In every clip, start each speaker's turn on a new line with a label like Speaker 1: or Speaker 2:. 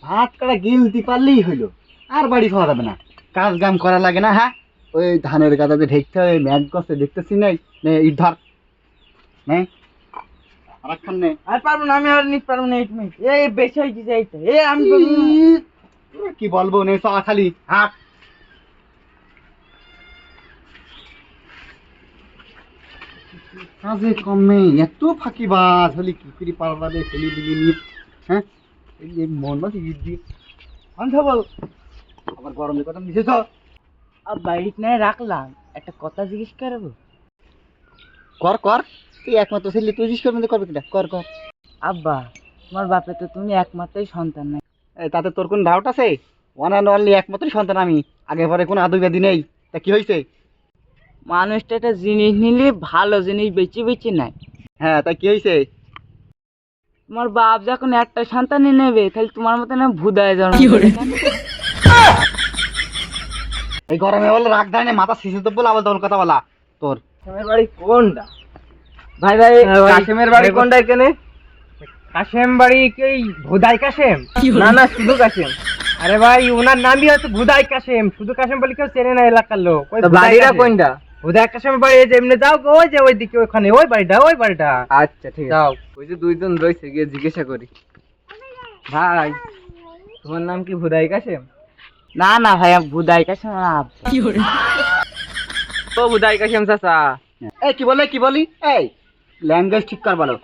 Speaker 1: ভাত কাটা গিলতে পারলেই হইলো, আর বাড়ি খাওয়া যাবে না। কাজ কাম করা লাগে না। হ্যাঁ, ওই ধানের গাদাতে ঢেকতে হয়, ম্যাচ গছে দেখতেছি নাই, নে ইট ধর, নে আরেকখান নে।
Speaker 2: আর পারবো না, আমি আর নিতে পারবো না। 8 মিনিট এই বেশি হয়ে গেছে এইটা। আমি
Speaker 1: কি বলবো, নে চা খালি হাট। কাজে কমে এত ফাঁকিবাজ হলি কি করে পারবারে ছেলে দিকে নিয়ে। হ্যাঁ, এই মন মাঝে ইট দিয়ে আনতে বল, আবার গরমের কথা মিশে তো।
Speaker 2: আর বাড়িতে নাই রাখলাম, একটা কথা জিজ্ঞেস করবো?
Speaker 1: কর কর, তুই একমাত্র ছেলে, তুই জিজ্ঞেস করবি করবে কিনা, কর কর।
Speaker 2: আব্বা, তোমার বাপে তো তুমি একমাত্রই সন্তান নাই।
Speaker 1: তাতে তোর কোন ডাউট আছে? ওয়ান অ্যান্ড অনলি একমাত্র সন্তান আমি, আগে পরে কোনো আদু ব্যাধি নেই। তা কি হয়েছে?
Speaker 2: মানুষটা একটা জিনিস নিলে ভালো জিনিস বেঁচে বেঁচে নেয়।
Speaker 1: হ্যাঁ, তা কি হয়েছে?
Speaker 2: তোমার বাপ যখন একটা সন্তানই নেবে, তাহলে তোমার মতো না ভুদায় জন্ম।
Speaker 1: এই গরমে বলে রাগ ধানে মাথা শিশু তো বলে আবার দল কথা বলা তোর।
Speaker 2: কাশেমের বাড়ি কোনটা? ভাই ভাই, কাশেমের বাড়ি কোনটা এখানে?
Speaker 3: কাশেম বাড়ি কি ভুদাই কাশেম?
Speaker 2: না না, শুধু কাশেম।
Speaker 3: আরে ভাই, ওনার নামই হচ্ছে ভুদাই কাশেম, শুধু কাশেম বলে কেউ চেনে না এলাকার লোক। ওই
Speaker 2: তো বাড়িটা কোনটা?
Speaker 3: ভুদাই কাশেম বাড়ি, এই যে এমনি যাও, ওই যে ওইদিকে, ওইখানে ওই বাড়িটা, ওই বাড়িটা।
Speaker 2: আচ্ছা ঠিক আছে, যাও। ওই যে দুইজন রয়েছে, গিয়ে জিজ্ঞাসা করি। ভাই,
Speaker 3: তোমার নাম কি ভুদাই কাশেম?
Speaker 2: না না ভাই, আমি ভুদাই কাশেম না।
Speaker 3: ও ভুদাই কাশেম চাচা।
Speaker 1: এই কি বলে, কি বলি? এই ল্যাঙ্গুয়েজ ঠিক কর বলো।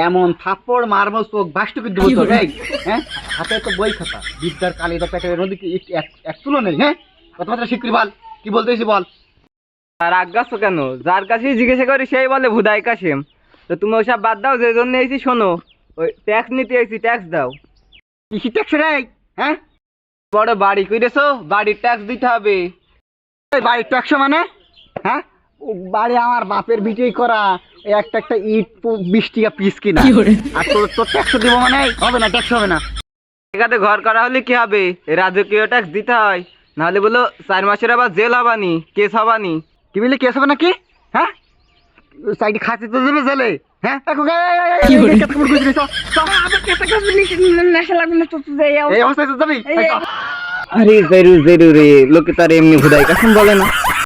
Speaker 1: এমন থাপ্পড় মারবো চোখ বাসটুকু দিব তোর। এই হ্যাঁ, হাতে তো বই খাতা, বিদ্যার কালি তো পেটের নদীকে এক তুলো নেই। হ্যাঁ, কথাবার্তা শিখরি বল, কি বলতেছি বল।
Speaker 3: আর আগাছো কেন? যার কাছেই জিজ্ঞাসা করি সেই বলে ভুদাই কাশেম। তো তুমি ওসব বাদ দাও, যে জন্য এসেছি শোনো, ওই ট্যাক্স নিতে এসেছি, ট্যাক্স দাও।
Speaker 1: কি ট্যাক্স রে? হ্যাঁ,
Speaker 3: বড় বাড়ি করেছো, বাড়ির ট্যাক্স দিতে হবে।
Speaker 1: এই বাড়ির ট্যাক্স মানে? হ্যাঁ, বাড়ি আমার বাপের ভিটেই করা, একটা একটা ইট 20 টাকা পিস কিনা, আর তোর তোর ট্যাক্স দিব মানে? হবে না, ট্যাক্স হবে না।
Speaker 3: এখানে ঘর করা হলে কি হবে? রাজকীয় ট্যাক্স দিতে হয়, নাহলে বলো 4 মাসের আবার জেল হবানি, কেস হবানি।
Speaker 1: কি বললি, কেস হবে নাকি? হ্যাঁ, সাইডে খাতে তো দেবে জেলে। হ্যাঁ, এই অবস্থায় তো যাবি।
Speaker 3: আরে জরুর জরুর, লোকে তার এমনি ভুদাই কাশেম বলে না।